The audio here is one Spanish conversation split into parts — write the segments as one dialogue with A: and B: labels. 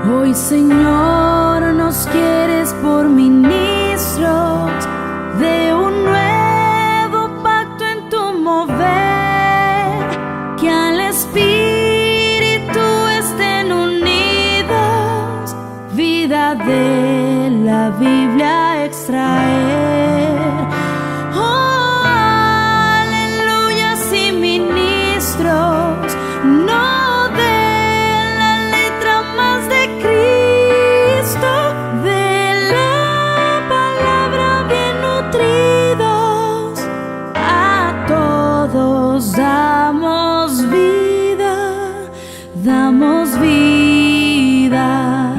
A: Hoy, Señor, nos quieres por ministros de un nuevo pacto en tu mover, que al Espíritu estén unidos, vida de la Biblia extraer. Oh, aleluya, y ministros, no de la letra más de Cristo, de la palabra bien nutridos, a todos damos vida, damos vida.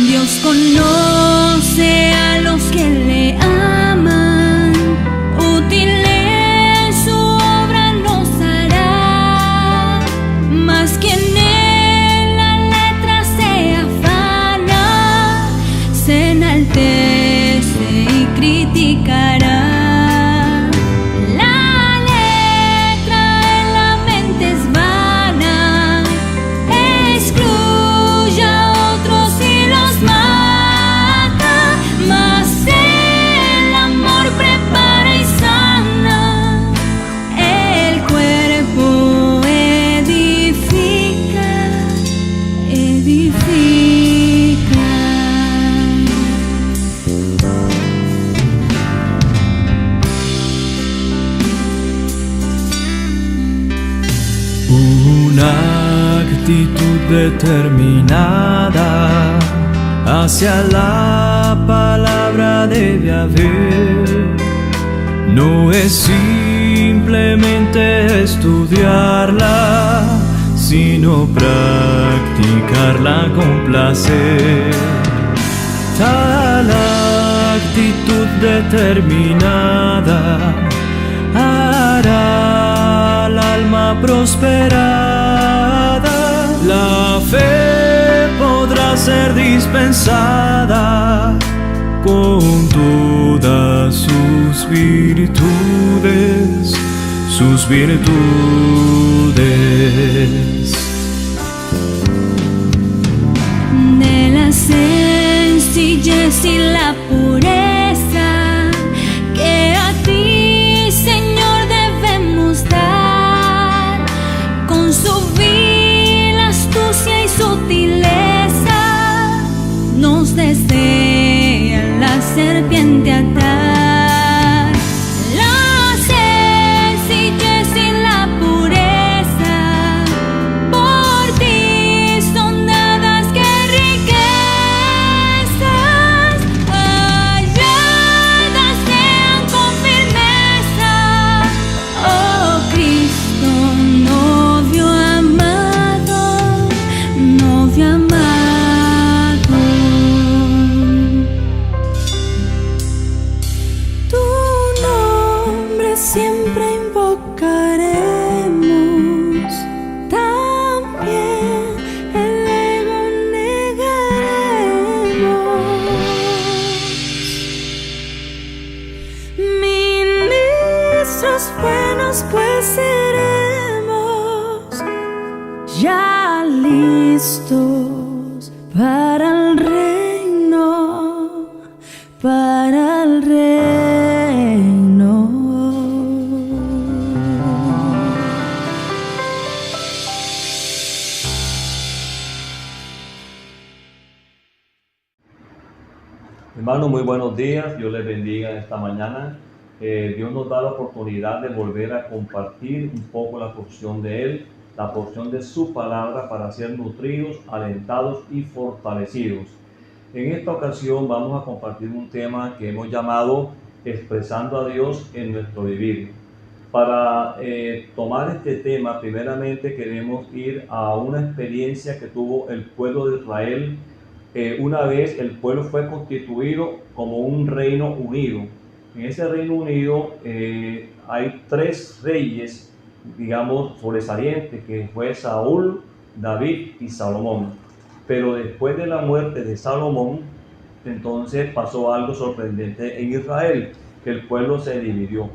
A: Dios conoce a los que le aman, útil en su obra nos hará, mas quien en la letra se afana, se enaltece y criticará. La letra en la mente es vana, excluye a otros y los mata, mas el amor prepara y sana, el cuerpo edifica, edifica.
B: Una actitud determinada hacia la palabra debe haber. No es simplemente estudiarla, sino practicarla con placer. Tal actitud determinada hará al alma prosperada. La fe podrá ser dispensada con todas sus virtudes, sus virtudes.
A: De la sencillez y la pureza que a ti, Señor, debemos dar, con su vil astucia y sutileza, nos desea la serpiente atar. La sencillez y la pureza por ti son dadas que riquezas halladas sean con firmeza. Oh Cristo, novio amado, novio amado. Tu nombre siempre invocaremos, también el ego negaremos. Ministros buenos pues seremos, ya listos para el reino, para el reino.
C: Hermano, muy buenos días. Dios les bendiga esta mañana. Dios nos da la oportunidad de volver a compartir un poco la porción de Él, la porción de su palabra para ser nutridos, alentados y fortalecidos. En esta ocasión vamos a compartir un tema que hemos llamado Expresando a Dios en nuestro vivir. Para tomar este tema, primeramente queremos ir a una experiencia que tuvo el pueblo de Israel. Una vez el pueblo fue constituido como un reino unido. En ese reino unido hay tres reyes, digamos, sobresalientes, que fue Saúl, David y Salomón. Pero después de la muerte de Salomón, entonces pasó algo sorprendente en Israel, que el pueblo se dividió.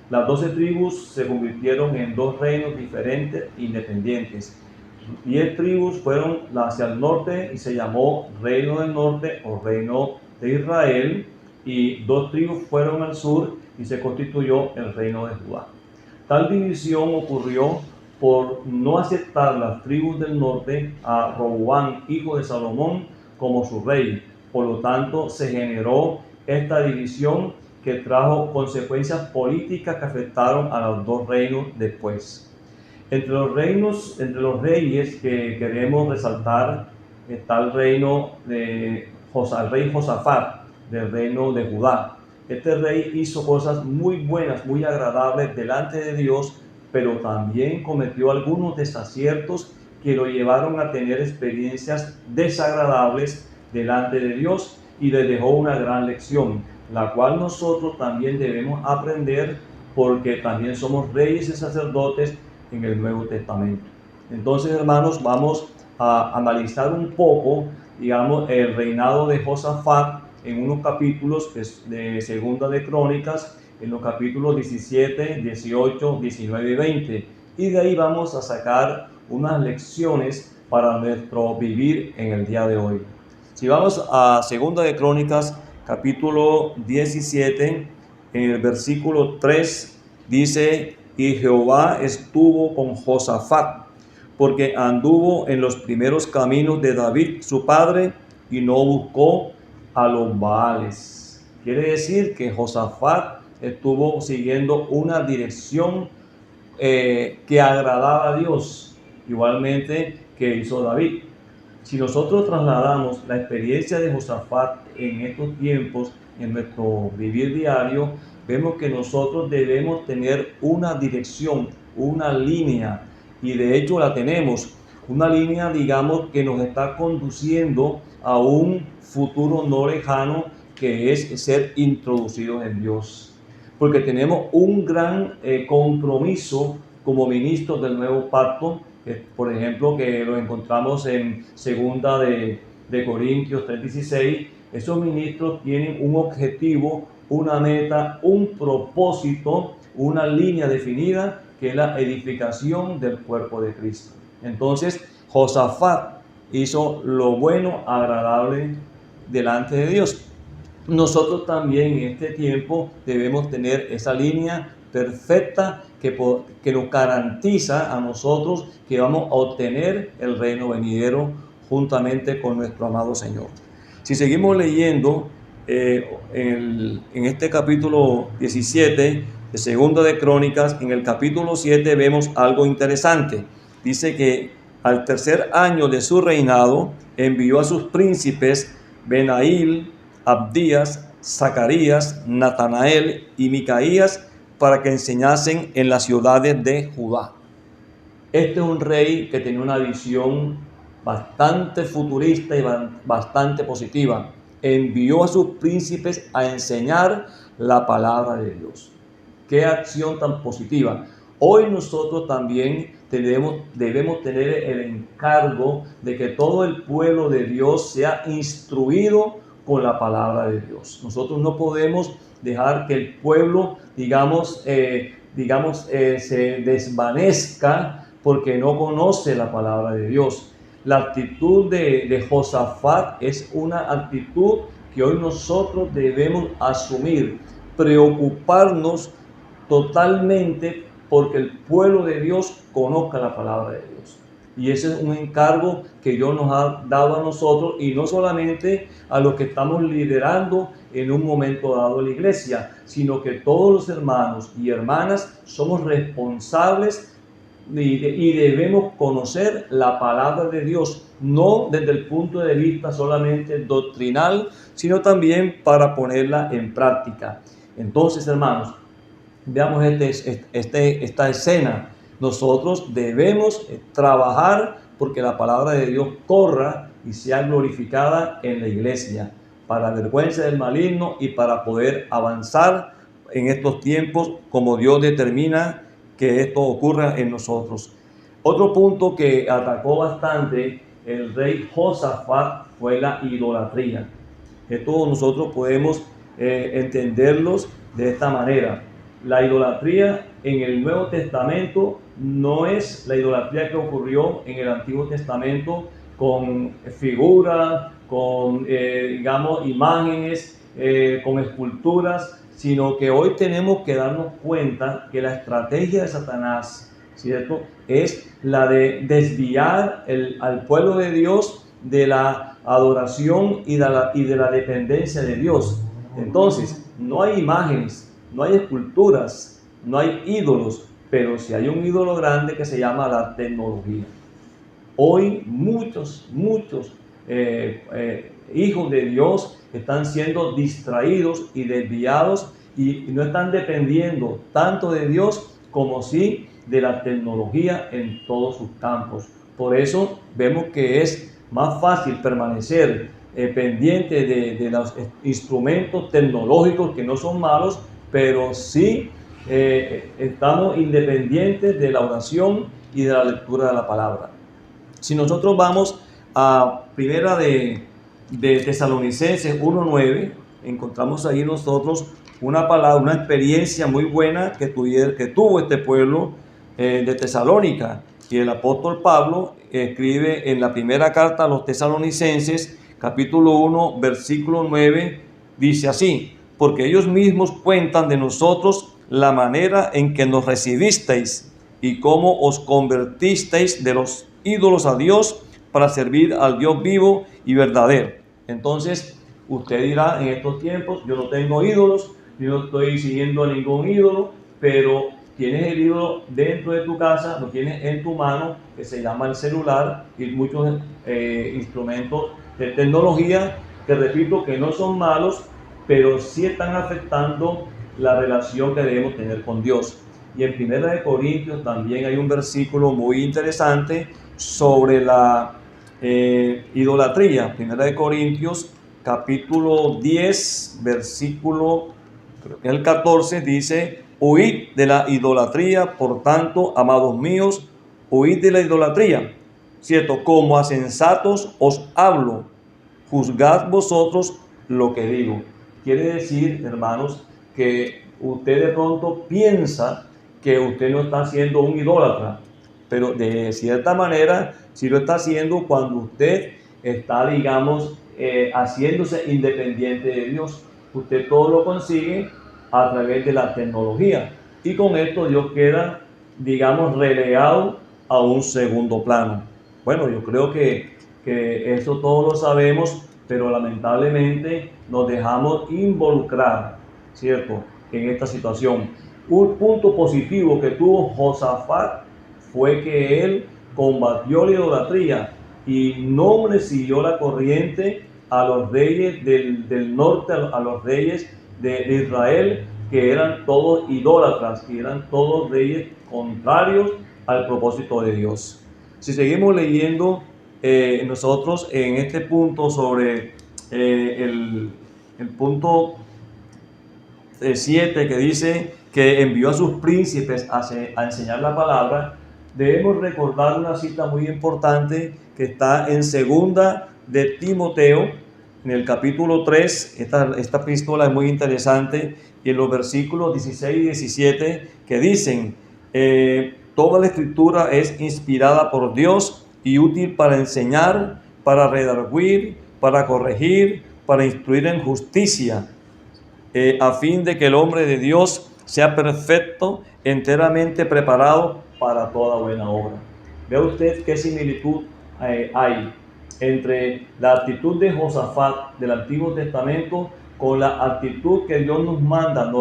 C: Las 12 tribus se convirtieron en dos reinos diferentes, independientes. 10 tribus fueron hacia el norte y se llamó Reino del Norte o Reino de Israel, y 2 tribus fueron al sur y se constituyó el Reino de Judá. Tal división ocurrió por no aceptar las tribus del norte a Roboam, hijo de Salomón, como su rey. Por lo tanto, se generó esta división que trajo consecuencias políticas que afectaron a los 2 reinos después. Entre los reyes que queremos resaltar está el reino de el rey Josafat, del reino de Judá. Este rey hizo cosas muy buenas, muy agradables delante de Dios, pero también cometió algunos desaciertos que lo llevaron a tener experiencias desagradables delante de Dios y le dejó una gran lección, la cual nosotros también debemos aprender, porque también somos reyes y sacerdotes en el Nuevo Testamento. Entonces, hermanos, vamos a analizar un poco, digamos, el reinado de Josafat en unos capítulos de Segunda de Crónicas, en los capítulos 17, 18, 19 y 20. Y de ahí vamos a sacar unas lecciones para nuestro vivir en el día de hoy. Si vamos a Segunda de Crónicas, capítulo 17, en el versículo 3, dice: y Jehová estuvo con Josafat, porque anduvo en los primeros caminos de David su padre, y no buscó a los Baales. Quiere decir que Josafat estuvo siguiendo una dirección que agradaba a Dios, igualmente que hizo David. Si nosotros trasladamos la experiencia de Josafat en estos tiempos, en nuestro vivir diario, vemos que nosotros debemos tener una dirección, una línea, y de hecho la tenemos, una línea, digamos, que nos está conduciendo a un futuro no lejano, que es ser introducidos en Dios. Porque tenemos un gran compromiso como ministros del nuevo pacto, por ejemplo, que lo encontramos en Segunda de Corintios 3:16. Esos ministros tienen un objetivo, una meta, un propósito, una línea definida, que es la edificación del cuerpo de Cristo. Entonces, Josafat hizo lo bueno, agradable delante de Dios. Nosotros también en este tiempo debemos tener esa línea perfecta que nos garantiza a nosotros que vamos a obtener el reino venidero juntamente con nuestro amado Señor. Si seguimos leyendo en este capítulo 17 de Segunda de Crónicas, en el capítulo 7 vemos algo interesante. Dice que al tercer año de su reinado envió a sus príncipes Benail, Abdías, Zacarías, Natanael y Micaías para que enseñasen en las ciudades de Judá. Este es un rey que tenía una visión bastante futurista y bastante positiva. Envió a sus príncipes a enseñar la palabra de Dios. ¡Qué acción tan positiva! Hoy nosotros también debemos tener el encargo de que todo el pueblo de Dios sea instruido con la palabra de Dios. Nosotros no podemos dejar que el pueblo, se desvanezca porque no conoce la palabra de Dios. La actitud de Josafat es una actitud que hoy nosotros debemos asumir, preocuparnos totalmente porque el pueblo de Dios conozca la palabra de Dios. Y ese es un encargo que Dios nos ha dado a nosotros, y no solamente a los que estamos liderando en un momento dado la iglesia, sino que todos los hermanos y hermanas somos responsables y debemos conocer la palabra de Dios, no desde el punto de vista solamente doctrinal, sino también para ponerla en práctica. Entonces, hermanos, veamos esta escena. Nosotros debemos trabajar porque la palabra de Dios corra y sea glorificada en la iglesia, para vergüenza del maligno y para poder avanzar en estos tiempos como Dios determina que esto ocurra en nosotros. Otro punto que atacó bastante el rey Josafat fue la idolatría. Esto nosotros podemos entenderlos de esta manera. La idolatría en el Nuevo Testamento no es la idolatría que ocurrió en el Antiguo Testamento con figuras, con digamos imágenes, con esculturas, sino que hoy tenemos que darnos cuenta que la estrategia de Satanás, ¿cierto?, es la de desviar al pueblo de Dios de la adoración y de la dependencia de Dios. Entonces, no hay imágenes, no hay esculturas, no hay ídolos, pero sí hay un ídolo grande que se llama la tecnología. Hoy muchos hijos de Dios están siendo distraídos y desviados y no están dependiendo tanto de Dios como sí de la tecnología en todos sus campos. Por eso vemos que es más fácil permanecer pendiente de los instrumentos tecnológicos que no son malos, pero sí estamos independientes de la oración y de la lectura de la palabra. Si nosotros vamos a primera de Tesalonicenses 1:9, encontramos ahí nosotros una palabra, una experiencia muy buena que tuvo este pueblo de Tesalónica. Y el apóstol Pablo escribe en la primera carta a los tesalonicenses, capítulo 1, versículo 9, dice así: porque ellos mismos cuentan de nosotros la manera en que nos recibisteis y cómo os convertisteis de los ídolos a Dios para servir al Dios vivo y verdadero. Entonces, usted dirá en estos tiempos, yo no tengo ídolos, yo no estoy siguiendo a ningún ídolo, pero tienes el ídolo dentro de tu casa, lo tienes en tu mano, que se llama el celular, y muchos instrumentos de tecnología, que repito que no son malos, pero sí están afectando la relación que debemos tener con Dios. Y en 1 Corintios también hay un versículo muy interesante sobre la idolatría. 1 Corintios capítulo 10, versículo, creo que es el 14, dice: huid de la idolatría, por tanto, amados míos, huid de la idolatría, ¿cierto? Como a sensatos os hablo, juzgad vosotros lo que digo. Quiere decir, hermanos, que usted de pronto piensa que usted no está siendo un idólatra, pero de cierta manera sí lo está haciendo cuando usted está, digamos, haciéndose independiente de Dios. Usted todo lo consigue a través de la tecnología y con esto Dios queda, digamos, relegado a un segundo plano. Bueno, yo creo que eso todos lo sabemos, pero lamentablemente nos dejamos involucrar, ¿cierto?, en esta situación. Un punto positivo que tuvo Josafat fue que él combatió la idolatría y no le siguió la corriente a los reyes del norte, a los reyes de Israel, que eran todos idólatras, que eran todos reyes contrarios al propósito de Dios. Si seguimos leyendo nosotros en este punto sobre el punto 7, que dice que envió a sus príncipes a enseñar la palabra, debemos recordar una cita muy importante que está en segunda de Timoteo, en el capítulo 3. Esta epístola es muy interesante, y en los versículos 16 y 17 que dicen: toda la escritura es inspirada por Dios y útil para enseñar, para redarguir, para corregir, para instruir en justicia, a fin de que el hombre de Dios sea perfecto, enteramente preparado para toda buena obra. Vea usted qué similitud hay entre la actitud de Josafat del Antiguo Testamento con la actitud que Dios nos manda,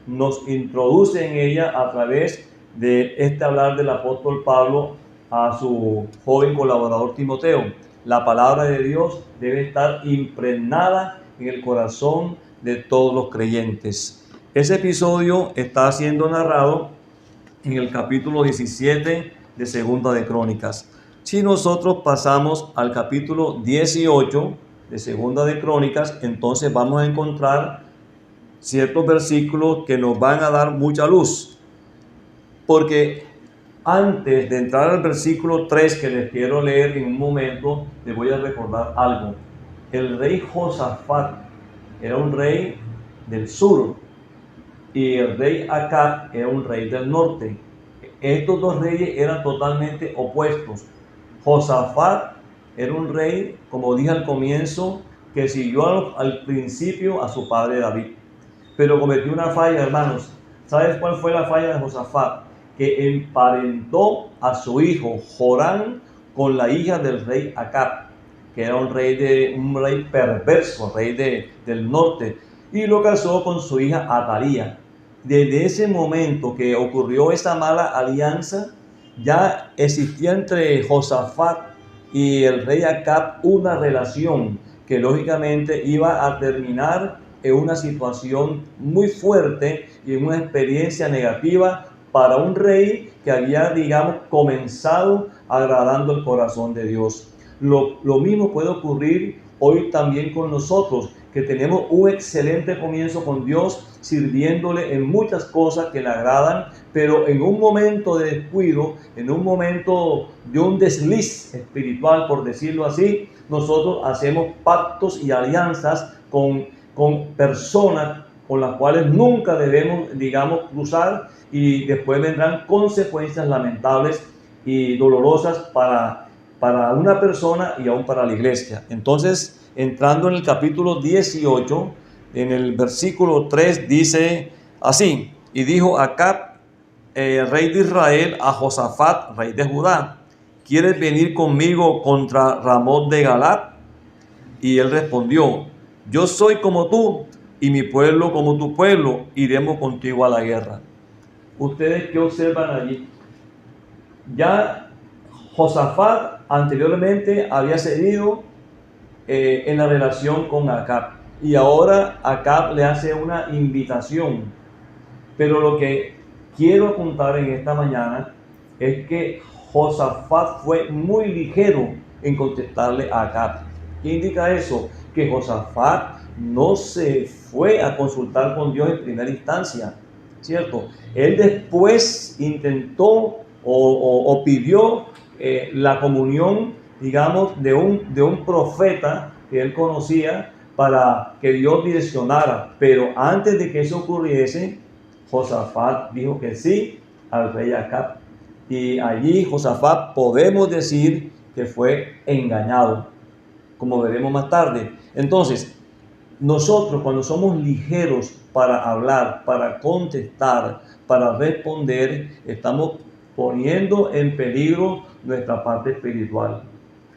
C: nos introduce en ella a través de este hablar del apóstol Pablo a su joven colaborador Timoteo. La palabra de Dios debe estar impregnada en el corazón de todos los creyentes. Ese episodio está siendo narrado en el capítulo 17 de Segunda de Crónicas. Si nosotros pasamos al capítulo 18 de Segunda de Crónicas, entonces vamos a encontrar ciertos versículos que nos van a dar mucha luz. Porque antes de entrar al versículo 3, que les quiero leer en un momento, les voy a recordar algo. El rey Josafat era un rey del sur, y el rey Acab era un rey del norte. Estos dos reyes eran totalmente opuestos. Josafat era un rey, como dije al comienzo, que siguió al principio a su padre David, pero cometió una falla, hermanos. ¿Sabes cuál fue la falla de Josafat? Que emparentó a su hijo Joram con la hija del rey Acab, que era un rey perverso, rey del norte, y lo casó con su hija Atalía. Desde ese momento que ocurrió esa mala alianza, ya existía entre Josafat y el rey Acab una relación que lógicamente iba a terminar en una situación muy fuerte y en una experiencia negativa para un rey que había, digamos, comenzado agradando el corazón de Dios. Lo mismo puede ocurrir hoy también con nosotros, que tenemos un excelente comienzo con Dios, sirviéndole en muchas cosas que le agradan, pero en un momento de descuido, en un momento de un desliz espiritual, por decirlo así, nosotros hacemos pactos y alianzas con personas con las cuales nunca debemos, digamos, cruzar, y después vendrán consecuencias lamentables y dolorosas para una persona y aún para la iglesia. Entonces, entrando en el capítulo 18, en el versículo 3 dice así: y dijo Acab, rey de Israel, a Josafat, rey de Judá: ¿quieres venir conmigo contra Ramot de Galat? Y él respondió: yo soy como tú y mi pueblo como tu pueblo, iremos contigo a la guerra. ¿Ustedes qué observan allí? Ya Josafat anteriormente había cedido en la relación con Acab, y ahora Acab le hace una invitación. Pero lo que quiero apuntar en esta mañana es que Josafat fue muy ligero en contestarle a Acab. ¿Qué indica eso? Que Josafat no se fue a consultar con Dios en primera instancia, ¿cierto? Él después intentó o pidió la comunión, digamos, de un profeta que él conocía, para que Dios direccionara. Pero antes de que eso ocurriese, Josafat dijo que sí al rey Acab. Y allí Josafat podemos decir que fue engañado, como veremos más tarde. Entonces, nosotros cuando somos ligeros para hablar, para contestar, para responder, estamos poniendo en peligro nuestra parte espiritual.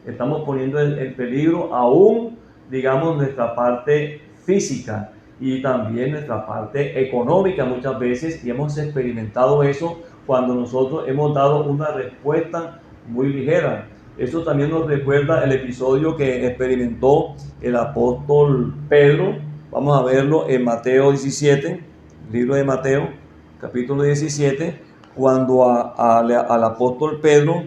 C: Estamos poniendo en peligro aún, digamos, nuestra parte física y también nuestra parte económica muchas veces, y hemos experimentado eso cuando nosotros hemos dado una respuesta muy ligera. Eso también nos recuerda el episodio que experimentó el apóstol Pedro. Vamos a verlo en Mateo 17, libro de Mateo, capítulo 17, cuando al apóstol Pedro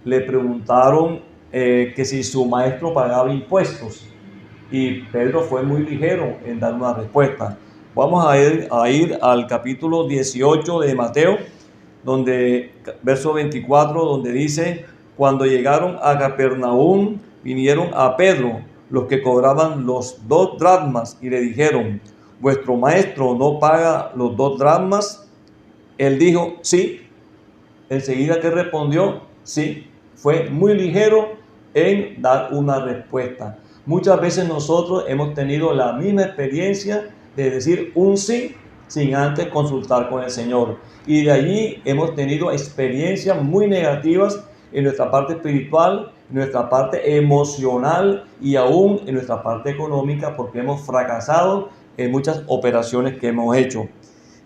C: le preguntaron que si su maestro pagaba impuestos, y Pedro fue muy ligero en dar una respuesta. Vamos a ir al capítulo 18 de Mateo, donde, verso 24, donde dice: cuando llegaron a Capernaum, vinieron a Pedro los que cobraban los 2 dracmas y le dijeron: ¿vuestro maestro no paga los 2 dracmas? Él dijo: sí. Enseguida que respondió: sí. Fue muy ligero en dar una respuesta. Muchas veces nosotros hemos tenido la misma experiencia de decir un sí sin antes consultar con el Señor, y de allí hemos tenido experiencias muy negativas en nuestra parte espiritual, en nuestra parte emocional y aún en nuestra parte económica, porque hemos fracasado en muchas operaciones que hemos hecho.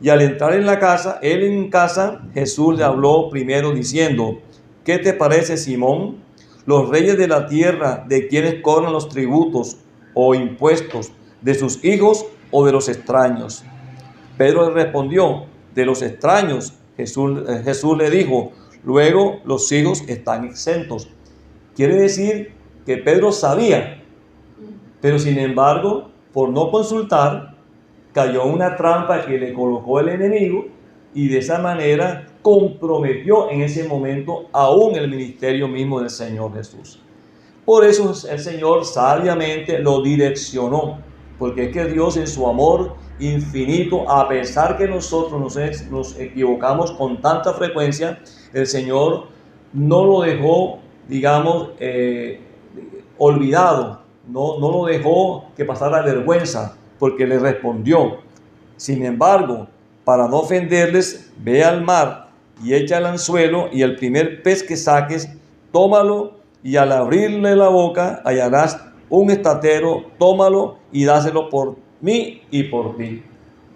C: Y al entrar en la casa, él en casa, Jesús le habló primero diciendo: ¿qué te parece, Simón? Los reyes de la tierra, ¿de quienes cobran los tributos o impuestos? ¿De sus hijos o de los extraños? Pedro le respondió: de los extraños. Jesús le dijo: luego los hijos están exentos. Quiere decir que Pedro sabía, pero sin embargo, por no consultar, cayó en una trampa que le colocó el enemigo, y de esa manera comprometió en ese momento aún el ministerio mismo del Señor Jesús. Por eso el Señor sabiamente lo direccionó porque es que Dios en su amor infinito, a pesar que nosotros nos equivocamos con tanta frecuencia, el Señor no lo dejó, digamos, olvidado, no lo dejó que pasara vergüenza, porque le respondió. Sin embargo, para no ofenderles, ve al mar y echa el anzuelo, y el primer pez que saques, tómalo, y al abrirle la boca hallarás un estatero, tómalo y dáselo por mí y por ti.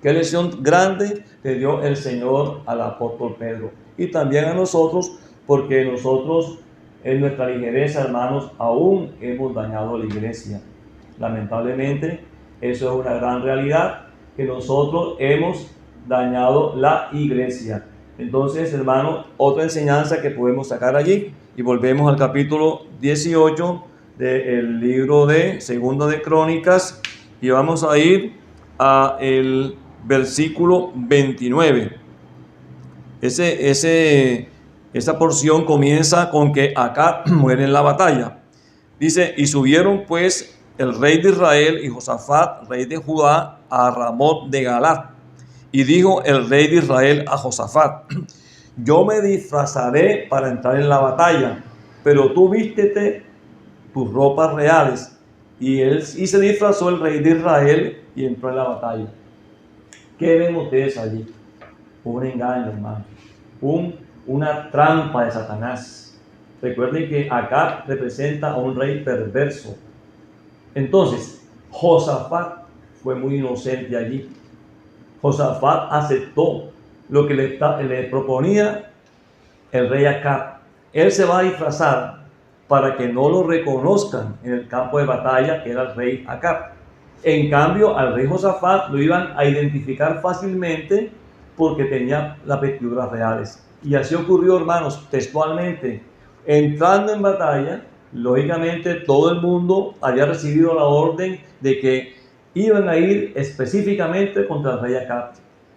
C: Qué lección grande le dio el Señor al apóstol Pedro, y también a nosotros, porque nosotros en nuestra ligereza, hermanos, aún hemos dañado la iglesia. Lamentablemente, eso es una gran realidad, que nosotros hemos dañado la iglesia. Entonces, hermanos, otra enseñanza que podemos sacar allí, y volvemos al capítulo 18 del libro de Segunda de Crónicas, y vamos a ir a el versículo 29. Esa porción comienza con que Acab muere en la batalla. Dice: y subieron pues el rey de Israel y Josafat, rey de Judá, a Ramot de Galat. Y dijo el rey de Israel a Josafat: yo me disfrazaré para entrar en la batalla, pero tú vístete tus ropas reales. Y se disfrazó el rey de Israel y entró en la batalla. ¿Qué ven ustedes allí? Un engaño, hermano. Una trampa de Satanás. Recuerden que Acab representa a un rey perverso. Entonces, Josafat fue muy inocente allí. Josafat aceptó lo que le proponía el rey Acab. Él se va a disfrazar para que no lo reconozcan en el campo de batalla, que era el rey Acab. En cambio, al rey Josafat lo iban a identificar fácilmente porque tenía las vestiduras reales. Y así ocurrió, hermanos, textualmente. Entrando en batalla, lógicamente todo el mundo había recibido la orden de que iban a ir específicamente contra el rey Acab.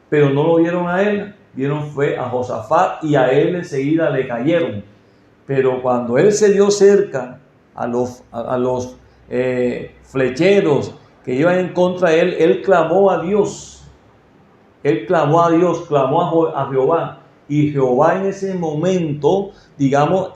C: Pero no lo vieron a él, vieron fue a Josafat, y a él enseguida le cayeron. Pero cuando él se dio cerca a los flecheros que iban en contra de él, él clamó a Dios. Él clamó a Dios, clamó a Jehová. Y Jehová en ese momento, digamos,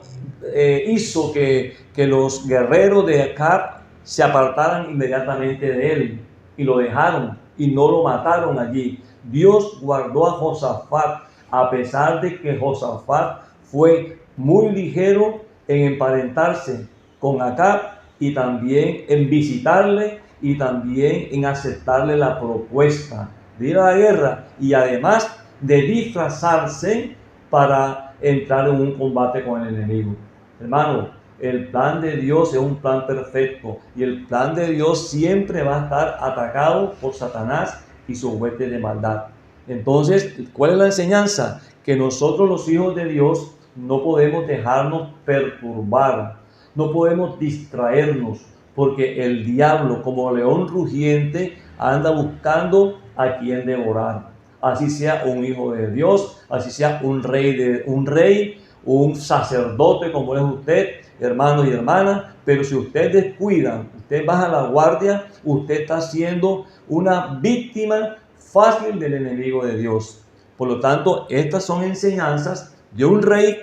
C: hizo que los guerreros de Acab se apartaran inmediatamente de él. Y lo dejaron y no lo mataron allí. Dios guardó a Josafat, a pesar de que Josafat fue muy ligero en emparentarse con Acab, y también en visitarle, y también en aceptarle la propuesta de ir a la guerra, y además de disfrazarse para entrar en un combate con el enemigo. Hermano, el plan de Dios es un plan perfecto, y el plan de Dios siempre va a estar atacado por Satanás y su hueste de maldad. Entonces, ¿cuál es la enseñanza? Que nosotros, los hijos de Dios, no podemos dejarnos perturbar, no podemos distraernos, porque el diablo, como león rugiente, anda buscando a quien devorar. Así sea un hijo de Dios, así sea un rey, un sacerdote como es usted, hermano y hermana. Pero si usted descuida, usted baja la guardia, usted está siendo una víctima fácil del enemigo de Dios. Por lo tanto, estas son enseñanzas de un rey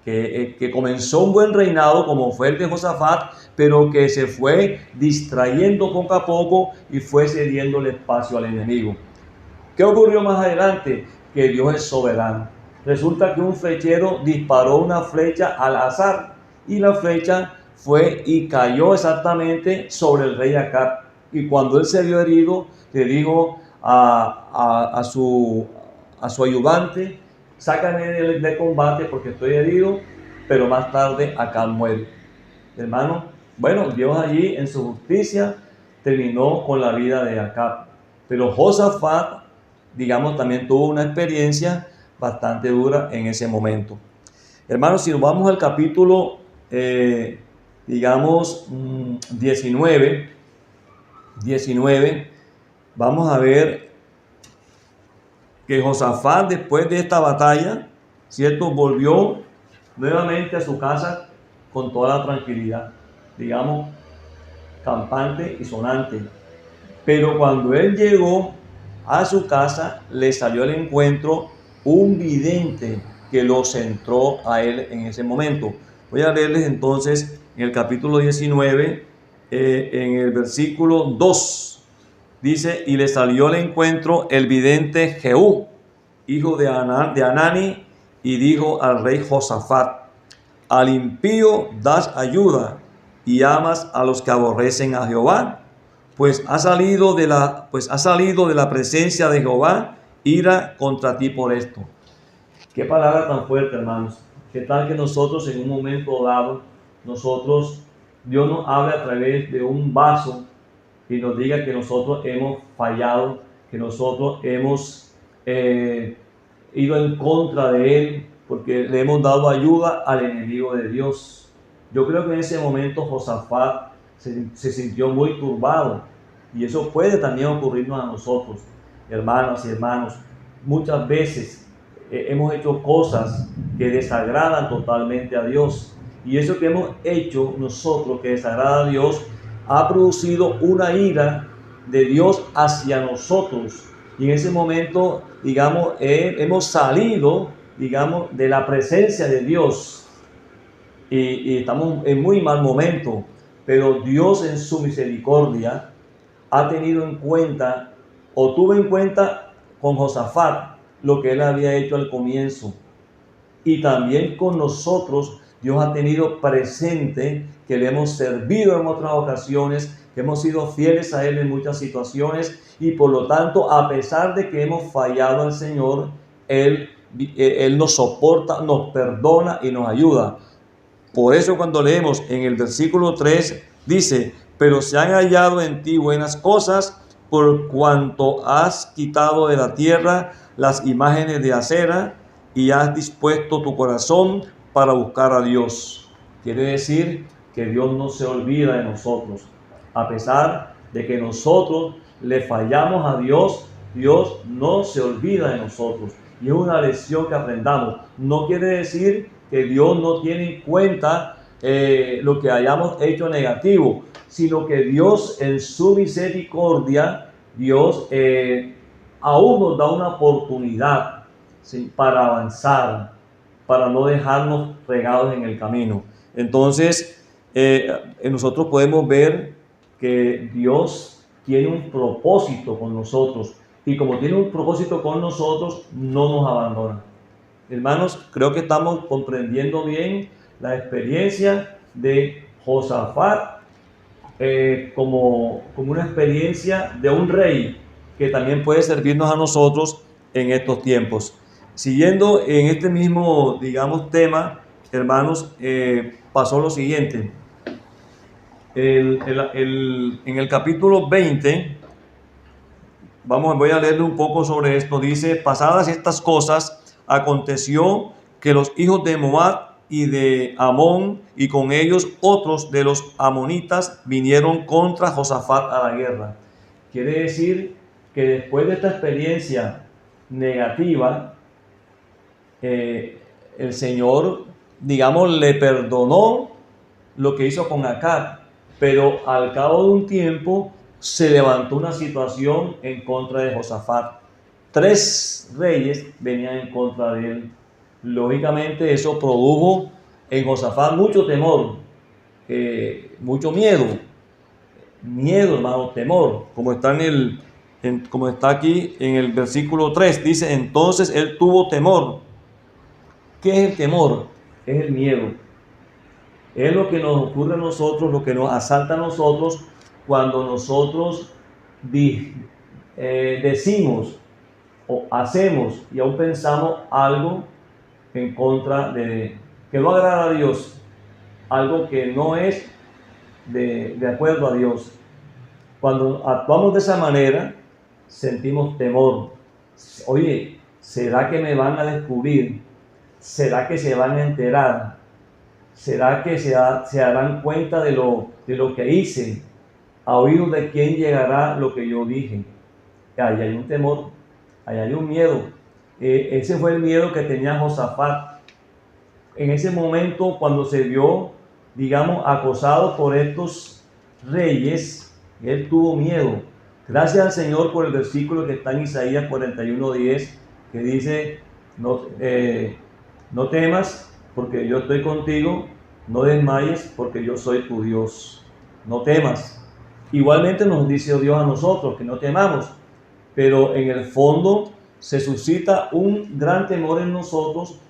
C: que comenzó un buen reinado, como fue el de Josafat, pero que se fue distrayendo poco a poco y fue cediendo el espacio al enemigo. ¿Qué ocurrió más adelante? Que Dios es soberano. Resulta que un flechero disparó una flecha al azar, y la flecha fue y cayó exactamente sobre el rey Acab. Y cuando él se vio herido, le dijo a su ayudante: sácame del combate porque estoy herido. Pero más tarde Acab muere. Hermano, bueno, Dios allí en su justicia terminó con la vida de Acab. Pero Josafat, digamos, también tuvo una experiencia bastante dura en ese momento. Hermanos, si nos vamos al capítulo, digamos, 19, vamos a ver que Josafat, después de esta batalla, ¿cierto?, volvió nuevamente a su casa con toda la tranquilidad, digamos, campante y sonante. Pero cuando él llegó a su casa, le salió al encuentro un vidente que lo centró a él en ese momento. Voy a leerles entonces en el capítulo 19, en el versículo 2. Dice, y le salió al encuentro el vidente Jehú, hijo de Hanani, y dijo al rey Josafat: al impío das ayuda y amas a los que aborrecen a Jehová, pues ha salido de la presencia de Jehová ira contra ti por esto. Qué palabra tan fuerte, hermanos. Qué tal que nosotros en un momento dado, Dios nos hable a través de un vaso y nos diga que nosotros hemos fallado, que nosotros hemos ido en contra de Él, porque le hemos dado ayuda al enemigo de Dios. Yo creo que en ese momento Josafat se sintió muy turbado, y eso puede también ocurrirnos a nosotros, hermanas y hermanos. Muchas veces hemos hecho cosas que desagradan totalmente a Dios, y eso que hemos hecho nosotros que desagrada a Dios ha producido una ira de Dios hacia nosotros, y en ese momento, digamos, hemos salido, digamos, de la presencia de Dios, y estamos en muy mal momento. Pero Dios en su misericordia ha tenido en cuenta, o tuvo en cuenta con Josafat lo que él había hecho al comienzo, y también con nosotros Dios ha tenido presente que le hemos servido en otras ocasiones, que hemos sido fieles a Él en muchas situaciones, y por lo tanto, a pesar de que hemos fallado al Señor, Él nos soporta, nos perdona y nos ayuda. Por eso cuando leemos en el versículo 3, dice: pero se han hallado en ti buenas cosas, por cuanto has quitado de la tierra las imágenes de acera, y has dispuesto tu corazón para buscar a Dios. Quiere decir que Dios no se olvida de nosotros. A pesar de que nosotros le fallamos a Dios, Dios no se olvida de nosotros. Y es una lección que aprendamos. No quiere decir que Dios no tiene en cuenta lo que hayamos hecho negativo, sino que Dios en su misericordia, Dios aún nos da una oportunidad, ¿sí?, para avanzar, para no dejarnos regados en el camino. Entonces, nosotros podemos ver que Dios tiene un propósito con nosotros, y como tiene un propósito con nosotros, no nos abandona. Hermanos, creo que estamos comprendiendo bien la experiencia de Josafat como una experiencia de un rey que también puede servirnos a nosotros en estos tiempos. Siguiendo en este mismo, digamos, tema, hermanos, pasó lo siguiente. En el capítulo 20, voy a leerle un poco sobre esto. Dice: pasadas estas cosas, aconteció que los hijos de Moab y de Amón, y con ellos otros de los amonitas, vinieron contra Josafat a la guerra. Quiere decir que después de esta experiencia negativa, el Señor, digamos, le perdonó lo que hizo con Acab, pero al cabo de un tiempo se levantó una situación en contra de Josafat. 3 reyes venían en contra de él. Lógicamente eso produjo en Josafat mucho temor, mucho miedo, hermano, temor, como está aquí en el versículo 3, dice: entonces él tuvo temor. ¿Qué es el temor? Es el miedo. Es lo que nos ocurre a nosotros, lo que nos asalta a nosotros cuando nosotros decimos o hacemos y aún pensamos algo en contra de que no agrada a Dios, algo que no es de acuerdo a Dios. Cuando actuamos de esa manera, sentimos temor. Oye, ¿será que me van a descubrir? ¿Será que se van a enterar? ¿Será que se darán cuenta de lo que hice? ¿A oídos de quién llegará lo que yo dije? Ahí hay un temor, ahí hay un miedo. Ese fue el miedo que tenía Josafat. En ese momento, cuando se vio, digamos, acosado por estos reyes, él tuvo miedo. Gracias al Señor por el versículo que está en Isaías 41:10, que dice, no temas porque yo estoy contigo, no desmayes porque yo soy tu Dios. No temas. Igualmente nos dice Dios a nosotros que no temamos, pero en el fondo se suscita un gran temor en nosotros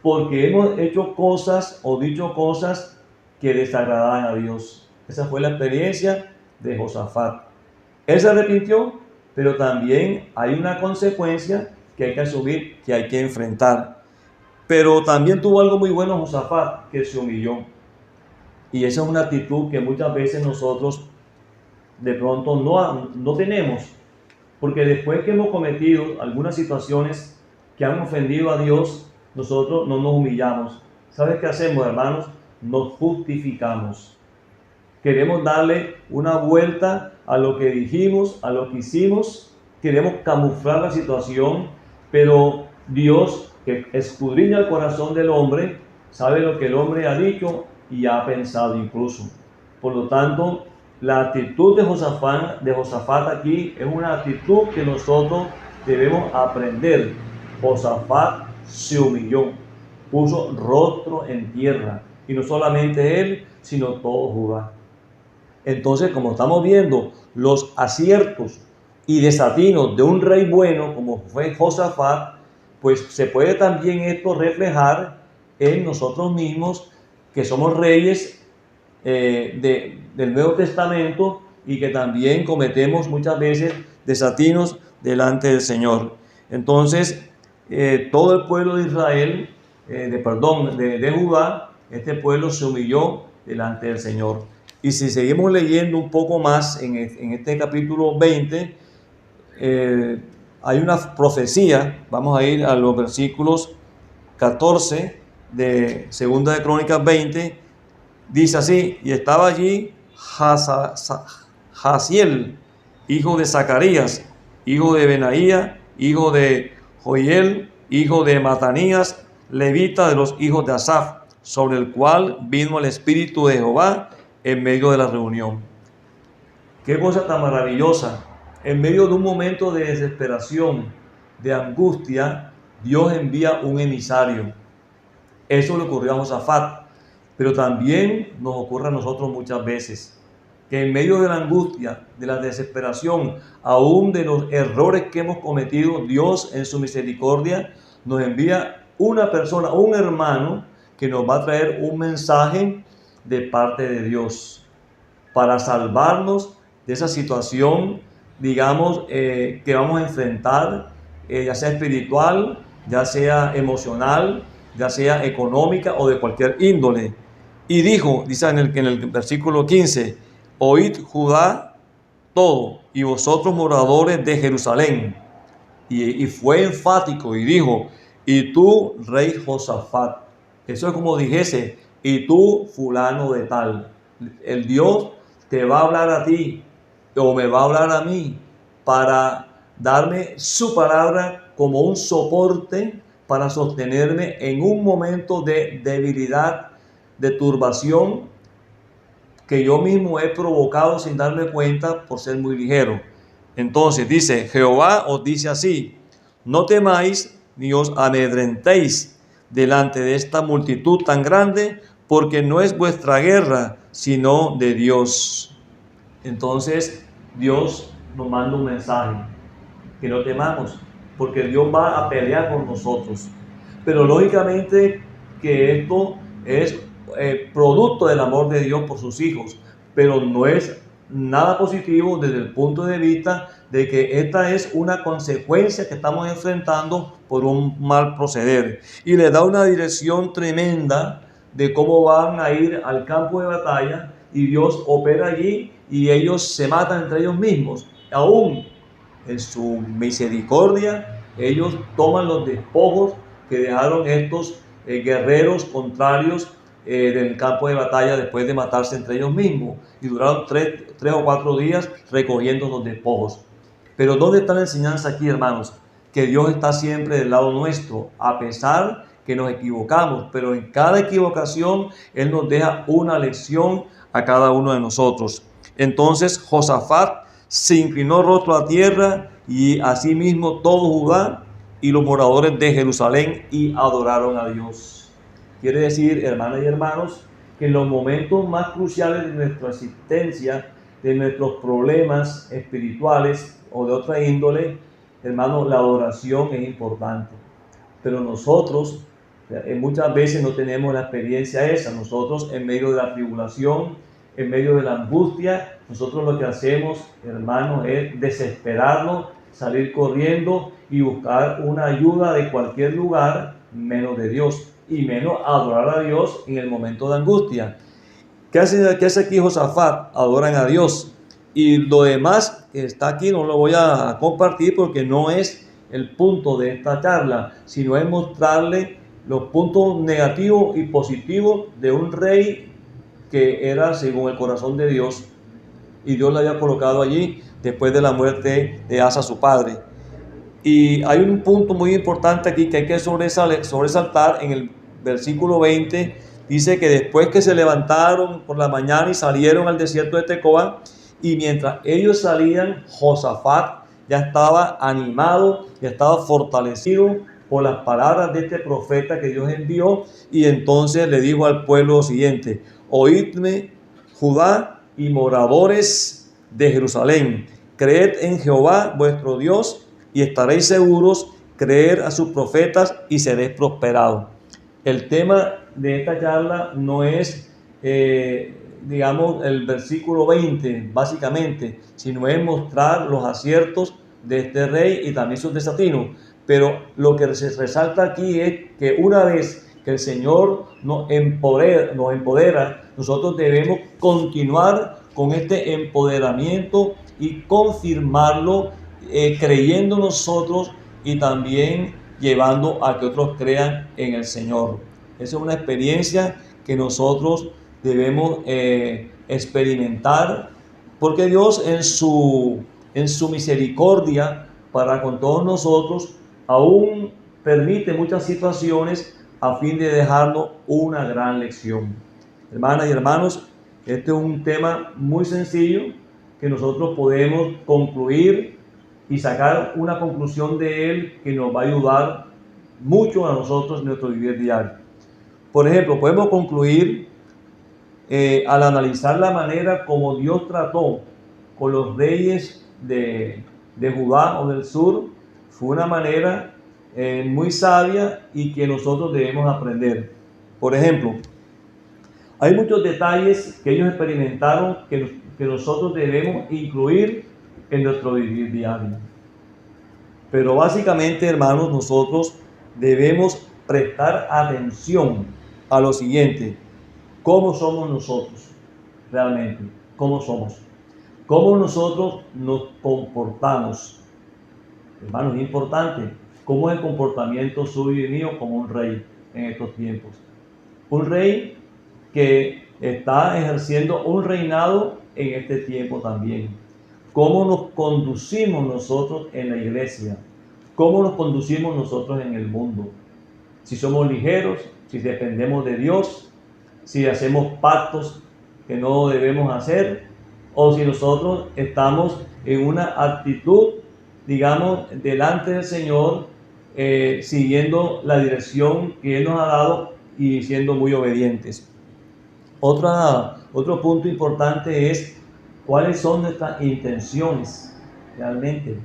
C: porque hemos hecho cosas o dicho cosas que desagradaban a Dios. Esa fue la experiencia de Josafat. Él se arrepintió, pero también hay una consecuencia que hay que asumir, que hay que enfrentar. Pero también tuvo algo muy bueno Josafat, que se humilló. Y esa es una actitud que muchas veces nosotros de pronto no tenemos. Porque después que hemos cometido algunas situaciones que han ofendido a Dios, nosotros no nos humillamos. ¿Sabes qué hacemos, hermanos? Nos justificamos. Queremos darle una vuelta a lo que dijimos, a lo que hicimos. Queremos camuflar la situación, pero Dios, que escudriña el corazón del hombre, sabe lo que el hombre ha dicho y ha pensado incluso. Por lo tanto, la actitud de Josafat aquí es una actitud que nosotros debemos aprender. Josafat se humilló, puso rostro en tierra, y no solamente él, sino todo Judá. Entonces, como estamos viendo los aciertos y desatinos de un rey bueno como fue Josafat, pues se puede también esto reflejar en nosotros mismos, que somos reyes del Nuevo Testamento y que también cometemos muchas veces desatinos delante del Señor. Entonces, todo el pueblo de Israel, de Judá, este pueblo se humilló delante del Señor. Y si seguimos leyendo un poco más en este capítulo 20, hay una profecía. Vamos a ir a los versículos 14 de Segunda de Crónicas 20. Dice así: y estaba allí Jaziel, hijo de Zacarías, hijo de Benaía, hijo de Joiel, hijo de Matanías, levita de los hijos de Asaf, sobre el cual vino el Espíritu de Jehová en medio de la reunión. Qué cosa tan maravillosa. En medio de un momento de desesperación, de angustia, Dios envía un emisario. Eso le ocurrió a Josafat, pero también nos ocurre a nosotros muchas veces, que en medio de la angustia, de la desesperación, aún de los errores que hemos cometido, Dios en su misericordia nos envía una persona, un hermano, que nos va a traer un mensaje de parte de Dios para salvarnos de esa situación, digamos, que vamos a enfrentar, ya sea espiritual, ya sea emocional, ya sea económica o de cualquier índole. Y dice en el versículo 15: oíd Judá todo, y vosotros moradores de Jerusalén. Y fue enfático y dijo: y tú, rey Josafat. Eso es como dijese: y tú, fulano de tal. El Dios te va a hablar a ti, o me va a hablar a mí, para darme su palabra como un soporte para sostenerme en un momento de debilidad, de turbación, que yo mismo he provocado sin darme cuenta por ser muy ligero. Entonces dice: Jehová os dice así: no temáis ni os amedrentéis delante de esta multitud tan grande, porque no es vuestra guerra, sino de Dios. Entonces Dios nos manda un mensaje: que no temamos, porque Dios va a pelear por nosotros. Pero lógicamente que esto es producto del amor de Dios por sus hijos, pero no es nada positivo desde el punto de vista de que esta es una consecuencia que estamos enfrentando por un mal proceder, y le da una dirección tremenda de cómo van a ir al campo de batalla, y Dios opera allí y ellos se matan entre ellos mismos. Aún en su misericordia, ellos toman los despojos que dejaron estos guerreros contrarios del campo de batalla después de matarse entre ellos mismos, y duraron 3 o 4 días recogiendo los despojos. Pero ¿dónde está la enseñanza aquí, hermanos? Que Dios está siempre del lado nuestro, a pesar que nos equivocamos, pero en cada equivocación Él nos deja una lección a cada uno de nosotros. Entonces Josafat se inclinó rostro a tierra y asimismo todo Judá y los moradores de Jerusalén y adoraron a Dios. Quiere decir, hermanas y hermanos, que en los momentos más cruciales de nuestra existencia, de nuestros problemas espirituales o de otra índole, hermanos, la adoración es importante. Pero nosotros muchas veces no tenemos la experiencia esa. Nosotros en medio de la tribulación, en medio de la angustia, nosotros lo que hacemos, hermanos, es desesperarnos, salir corriendo y buscar una ayuda de cualquier lugar, menos de Dios, y menos adorar a Dios en el momento de angustia. ¿Qué hace aquí Josafat? Adoran a Dios. Y lo demás que está aquí no lo voy a compartir porque no es el punto de esta charla, sino es mostrarle los puntos negativos y positivos de un rey que era según el corazón de Dios, y Dios le había colocado allí después de la muerte de Asa, su padre. Y hay un punto muy importante aquí que hay que sobresaltar. En el versículo 20 dice que después que se levantaron por la mañana y salieron al desierto de Tecoa, y mientras ellos salían, Josafat ya estaba animado, ya estaba fortalecido por las palabras de este profeta que Dios envió, y entonces le dijo al pueblo lo siguiente: oídme, Judá y moradores de Jerusalén, creed en Jehová vuestro Dios y estaréis seguros, creed a sus profetas y seréis prosperados. El tema de esta charla no es, digamos, el versículo 20, básicamente, sino es mostrar los aciertos de este rey y también sus desatinos. Pero lo que se resalta aquí es que una vez que el Señor nos empodera, nosotros debemos continuar con este empoderamiento y confirmarlo, creyendo nosotros y también llevando a que otros crean en el Señor. Esa es una experiencia que nosotros debemos experimentar, porque Dios en su misericordia para con todos nosotros aún permite muchas situaciones a fin de dejarnos una gran lección. Hermanas y hermanos, este es un tema muy sencillo que nosotros podemos concluir y sacar una conclusión de él que nos va a ayudar mucho a nosotros en nuestro vivir diario. Por ejemplo, podemos concluir al analizar la manera como Dios trató con los reyes de Judá o del sur. Fue una manera muy sabia y que nosotros debemos aprender. Por ejemplo, hay muchos detalles que ellos experimentaron que nosotros debemos incluir en nuestro vivir diario. Pero básicamente, hermanos, nosotros debemos prestar atención a lo siguiente: ¿cómo somos nosotros realmente? ¿Cómo somos? ¿Cómo nosotros nos comportamos? Hermanos, es importante. ¿Cómo es el comportamiento suyo y mío como un rey en estos tiempos? Un rey que está ejerciendo un reinado en este tiempo también. ¿Cómo nos conducimos nosotros en la iglesia? ¿Cómo nos conducimos nosotros en el mundo? Si somos ligeros, si dependemos de Dios, si hacemos pactos que no debemos hacer, o si nosotros estamos en una actitud, digamos, delante del Señor, siguiendo la dirección que Él nos ha dado y siendo muy obedientes. Otro punto importante es cuáles son nuestras intenciones realmente.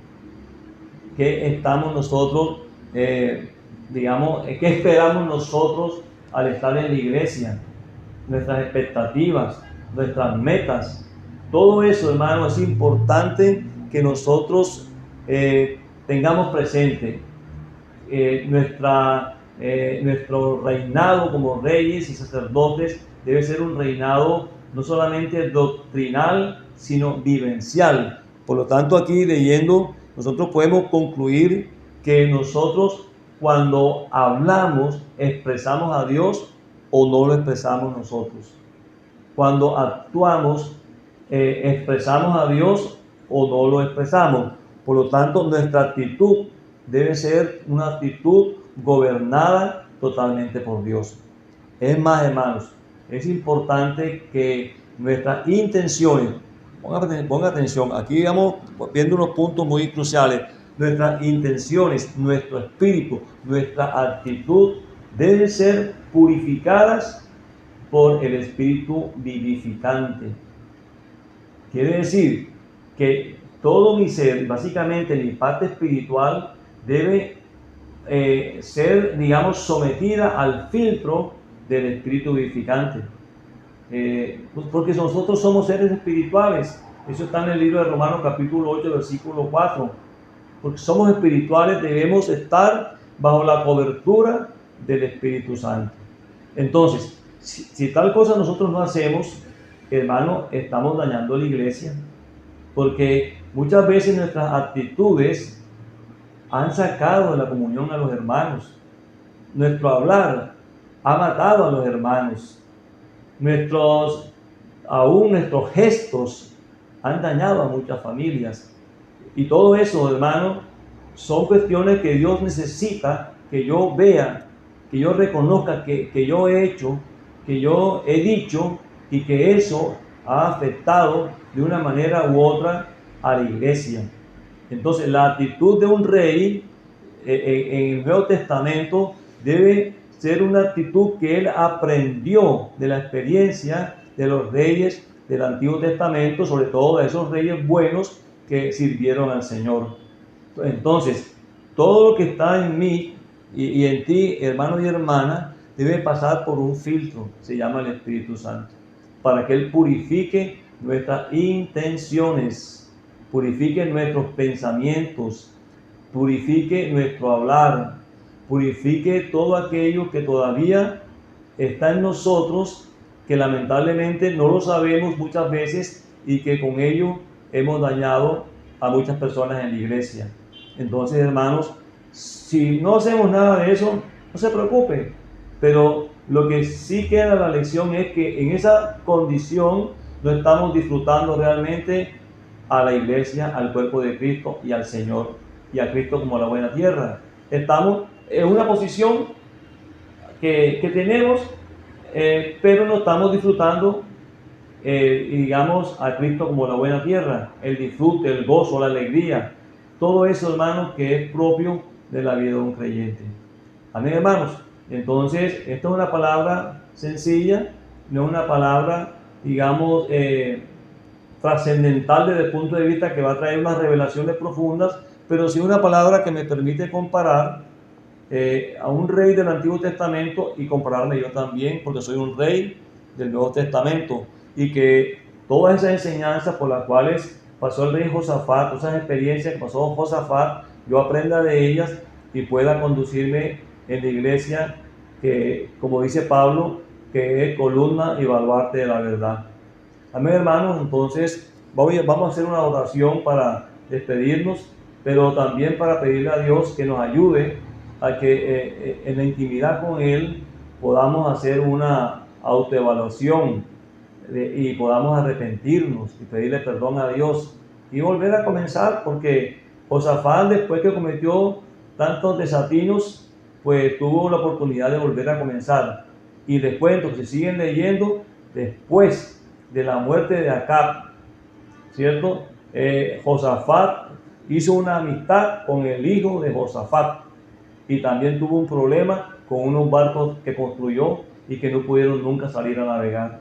C: ¿Qué estamos nosotros, digamos, qué esperamos nosotros al estar en la iglesia? Nuestras expectativas, nuestras metas. Todo eso, hermano, es importante que nosotros tengamos presente. Nuestro reinado como reyes y sacerdotes debe ser un reinado no solamente doctrinal, sino vivencial. Por lo tanto, aquí leyendo, nosotros podemos concluir que nosotros, cuando hablamos, expresamos a Dios o no lo expresamos nosotros. Cuando actuamos, expresamos a Dios o no lo expresamos. Por lo tanto, nuestra actitud debe ser una actitud gobernada totalmente por Dios. Es más, hermanos, es importante que nuestras intenciones Ponga atención, aquí vamos viendo unos puntos muy cruciales. Nuestras intenciones, nuestro espíritu, nuestra actitud deben ser purificadas por el Espíritu vivificante. Quiere decir que todo mi ser, básicamente mi parte espiritual, debe ser, digamos, sometida al filtro del Espíritu vivificante. Porque nosotros somos seres espirituales. Eso está en el libro de Romanos capítulo 8, versículo 4. Porque somos espirituales, debemos estar bajo la cobertura del Espíritu Santo. Entonces, si tal cosa nosotros no hacemos, hermano, estamos dañando la iglesia. Porque muchas veces nuestras actitudes han sacado de la comunión a los hermanos. Nuestro hablar ha matado a los hermanos. Aún nuestros gestos han dañado a muchas familias. Y todo eso, hermano, son cuestiones que Dios necesita que yo vea, que yo reconozca que yo he hecho, que yo he dicho, y que eso ha afectado de una manera u otra a la iglesia. Entonces, la actitud de un rey en el Nuevo Testamento debe ser una actitud que él aprendió de la experiencia de los reyes del Antiguo Testamento, sobre todo de esos reyes buenos que sirvieron al Señor. Entonces, todo lo que está en mí y en ti, hermano y hermana, debe pasar por un filtro, se llama el Espíritu Santo, para que Él purifique nuestras intenciones, purifique nuestros pensamientos, purifique nuestro hablar, purifique todo aquello que todavía está en nosotros, que lamentablemente no lo sabemos muchas veces y que con ello hemos dañado a muchas personas en la iglesia. Entonces, hermanos, si no hacemos nada de eso, no se preocupen, pero lo que sí queda la lección es que en esa condición no estamos disfrutando realmente a la iglesia, al cuerpo de Cristo y al Señor y a Cristo como la buena tierra. Estamos en una posición que tenemos, pero no estamos disfrutando, digamos, a Cristo como la buena tierra, el disfrute, el gozo, la alegría, todo eso, hermanos, que es propio de la vida de un creyente. Amén, hermanos. Entonces, esta es una palabra sencilla, no es una palabra, digamos, trascendental desde el punto de vista que va a traer unas revelaciones profundas, pero sí una palabra que me permite comparar a un rey del Antiguo Testamento y compararme yo también, porque soy un rey del Nuevo Testamento, y que todas esas enseñanzas por las cuales pasó el rey Josafat, todas esas experiencias que pasó Josafat, yo aprenda de ellas y pueda conducirme en la iglesia que, como dice Pablo, que es columna y baluarte de la verdad. Amén, hermanos. Entonces vamos a hacer una oración para despedirnos, pero también para pedirle a Dios que nos ayude a que en la intimidad con Él podamos hacer una autoevaluación y podamos arrepentirnos y pedirle perdón a Dios y volver a comenzar, porque Josafat, después que cometió tantos desatinos, pues tuvo la oportunidad de volver a comenzar. Y después, entonces, siguen leyendo, después de la muerte de Acab, ¿cierto? Josafat hizo una amistad con el hijo de Josafat y también tuvo un problema con unos barcos que construyó y que no pudieron nunca salir a navegar.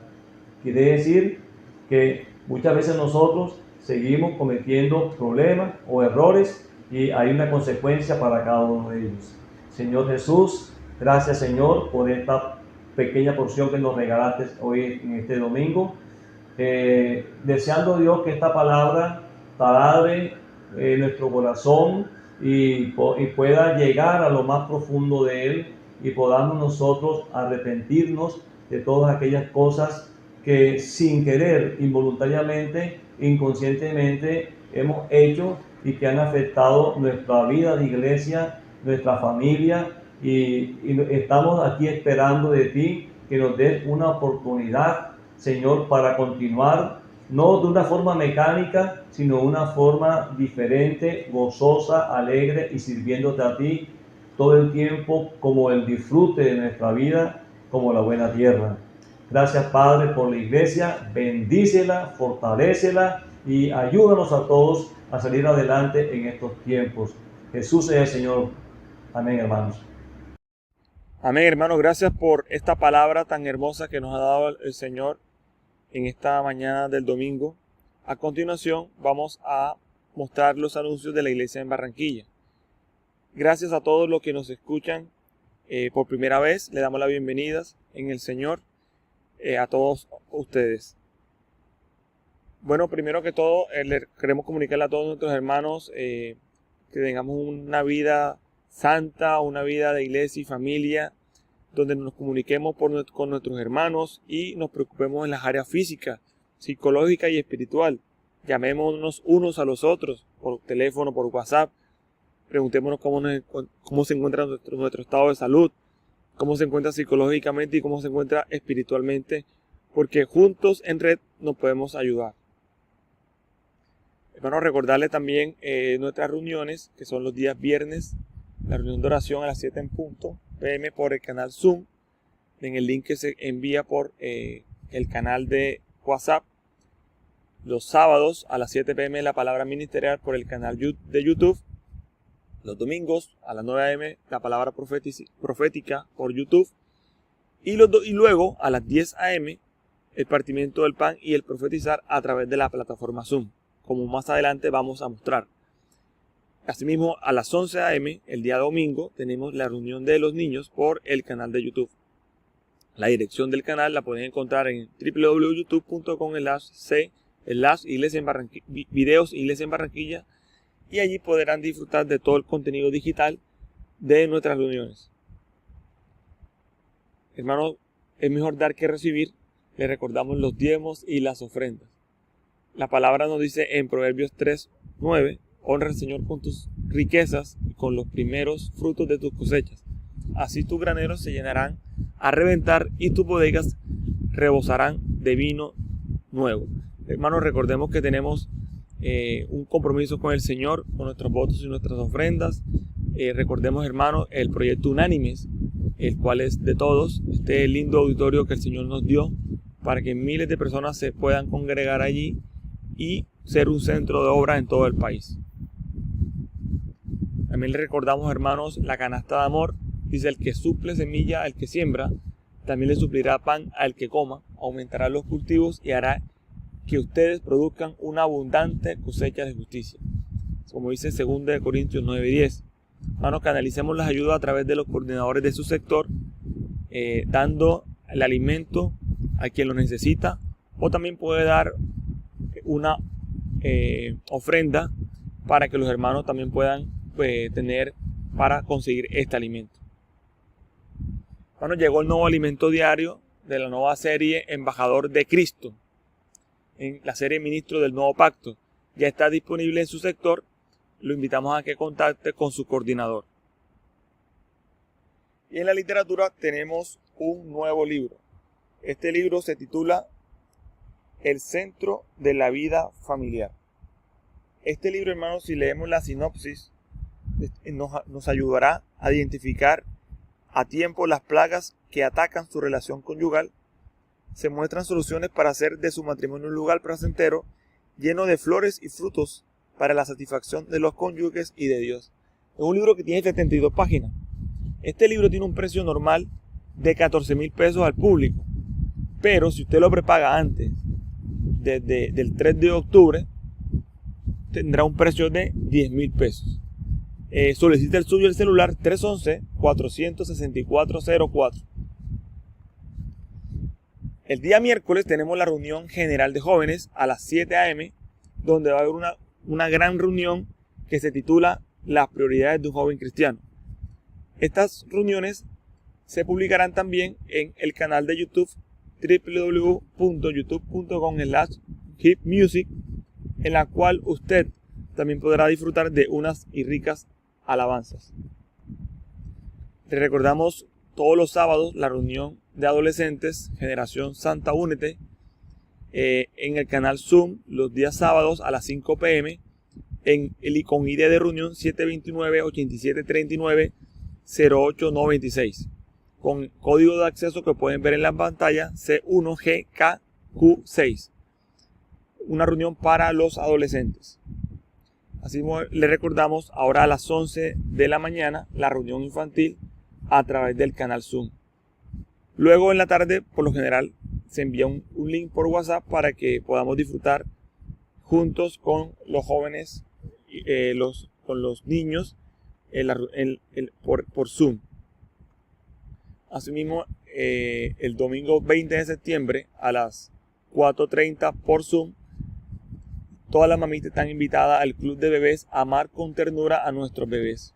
C: Quiere decir que muchas veces nosotros seguimos cometiendo problemas o errores y hay una consecuencia para cada uno de ellos. Señor Jesús, gracias, Señor, por esta pequeña porción que nos regalaste hoy en este domingo. Deseando, Dios, que esta palabra taladre nuestro corazón y pueda llegar a lo más profundo de él y podamos nosotros arrepentirnos de todas aquellas cosas que sin querer, involuntariamente, inconscientemente hemos hecho y que han afectado nuestra vida de iglesia, nuestra familia, y estamos aquí esperando de ti que nos des una oportunidad, Señor, para continuar, no de una forma mecánica, sino de una forma diferente, gozosa, alegre y sirviéndote a ti todo el tiempo como el disfrute de nuestra vida, como la buena tierra. Gracias, Padre, por la iglesia, bendícela, fortalécela y ayúdanos a todos a salir adelante en estos tiempos. Jesús es el Señor. Amén, hermanos.
D: Amén, hermanos. Gracias por esta palabra tan hermosa que nos ha dado el Señor en esta mañana del domingo. A continuación vamos a mostrar los anuncios de la iglesia en Barranquilla. Gracias a todos los que nos escuchan por primera vez. Le damos las bienvenidas en el Señor a todos ustedes. Bueno, primero que todo, queremos comunicarle a todos nuestros hermanos que tengamos una vida santa, una vida de iglesia y familia, donde nos comuniquemos con nuestros hermanos y nos preocupemos en las áreas físicas, psicológica y espiritual. Llamémonos unos a los otros por teléfono, por WhatsApp. Preguntémonos cómo se encuentra nuestro estado de salud, cómo se encuentra psicológicamente y cómo se encuentra espiritualmente, porque juntos en red nos podemos ayudar. Hermanos, recordarles también nuestras reuniones, que son los días viernes, la reunión de oración a las 7 en punto p.m. por el canal Zoom, en el link que se envía por el canal de WhatsApp. Los sábados a las 7 p.m. la palabra ministerial por el canal de YouTube. Los domingos a las 9 a.m. la palabra profética por YouTube. Y luego a las 10 a.m. el partimiento del pan y el profetizar a través de la plataforma Zoom, como más adelante vamos a mostrar. Asimismo, a las 11 a.m. el día domingo tenemos la reunión de los niños por el canal de YouTube. La dirección del canal la pueden encontrar en www.youtube.com/videos Iglesia en Barranquilla, y allí podrán disfrutar de todo el contenido digital de nuestras reuniones. Hermanos, es mejor dar que recibir. Les recordamos los diezmos y las ofrendas. La palabra nos dice en Proverbios 3:9: honra al Señor con tus riquezas y con los primeros frutos de tus cosechas. Así tus graneros se llenarán a reventar y tus bodegas rebosarán de vino nuevo. Hermanos, recordemos que tenemos un compromiso con el Señor, con nuestros votos y nuestras ofrendas. Recordemos, hermanos, el proyecto Unánimes, el cual es de todos, este lindo auditorio que el Señor nos dio para que miles de personas se puedan congregar allí y ser un centro de obra en todo el país. También le recordamos, hermanos, la canasta de amor. Dice: el que suple semilla al que siembra, también le suplirá pan al que coma, aumentará los cultivos y hará que ustedes produzcan una abundante cosecha de justicia. Como dice 2 Corintios 9:10. Hermanos, canalicemos las ayudas a través de los coordinadores de su sector, dando el alimento a quien lo necesita, o también puede dar una ofrenda para que los hermanos también puedan tener para conseguir este alimento. Bueno, llegó el nuevo alimento diario de la nueva serie Embajador de Cristo, en la serie Ministro del Nuevo Pacto. Ya está disponible en su sector. Lo invitamos a que contacte con su coordinador. Y en la literatura tenemos un nuevo libro. Este libro se titula El Centro de la Vida Familiar. Este libro, hermanos, si leemos la sinopsis, nos ayudará a identificar a tiempo las plagas que atacan su relación conyugal. Se muestran soluciones para hacer de su matrimonio un lugar placentero, lleno de flores y frutos para la satisfacción de los cónyuges y de Dios. Es un libro que tiene 72 páginas. Este libro tiene un precio normal de 14,000 pesos al público, pero si usted lo prepaga antes del 3 de octubre, tendrá un precio de 10,000 pesos. Solicita el suyo el celular 311-464-04. El día miércoles tenemos la reunión general de jóvenes a las 7 a.m., donde va a haber una gran reunión que se titula Las prioridades de un joven cristiano. Estas reuniones se publicarán también en el canal de YouTube www.youtube.com/hipmusic, en la cual usted también podrá disfrutar de unas y ricas alabanzas. Le recordamos todos los sábados la reunión de adolescentes Generación Santa Únete en el canal Zoom los días sábados a las 5 p.m. con ID de reunión 729-8739-08926, con código de acceso que pueden ver en la pantalla C1GKQ6. una reunión para los adolescentes. Así le recordamos ahora a las 11 de la mañana la reunión infantil a través del canal Zoom. Luego en la tarde, por lo general, se envía un link por WhatsApp para que podamos disfrutar juntos con los jóvenes, con los niños por Zoom. Asimismo, el domingo 20 de septiembre a las 4:30 por Zoom, todas las mamitas están invitadas al Club de Bebés a amar con ternura a nuestros bebés.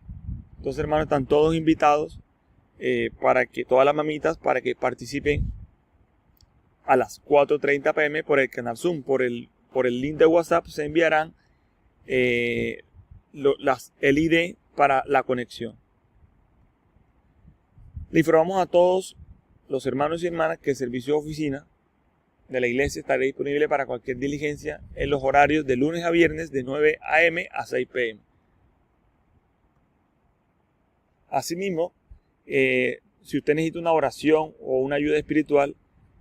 D: Entonces, hermanos, están todos invitados para que todas las mamitas, para que participen a las 4:30 p.m. por el canal Zoom. Por el link de WhatsApp se enviarán el ID para la conexión. Le informamos a todos los hermanos y hermanas que el servicio de oficina de la iglesia estará disponible para cualquier diligencia en los horarios de lunes a viernes de 9 a.m. a 6 p.m. Asimismo, si usted necesita una oración o una ayuda espiritual,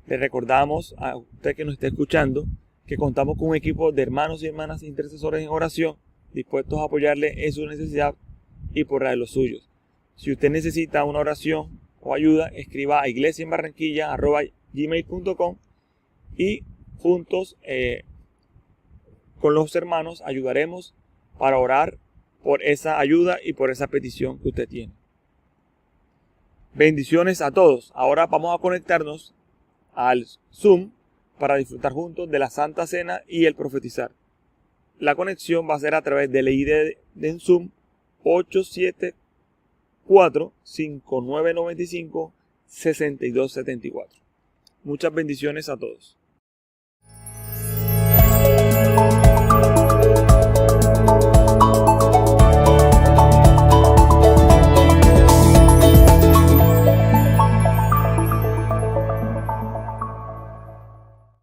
D: le recordamos a usted que nos está escuchando que contamos con un equipo de hermanos y hermanas intercesores en oración dispuestos a apoyarle en su necesidad y por la de los suyos. Si usted necesita una oración o ayuda, escriba a iglesiaenbarranquilla@gmail.com y juntos con los hermanos ayudaremos para orar por esa ayuda y por esa petición que usted tiene. Bendiciones a todos. Ahora vamos a conectarnos al Zoom para disfrutar juntos de la Santa Cena y el profetizar. La conexión va a ser a través del ID de Zoom 874-5995-6274. Muchas bendiciones a todos.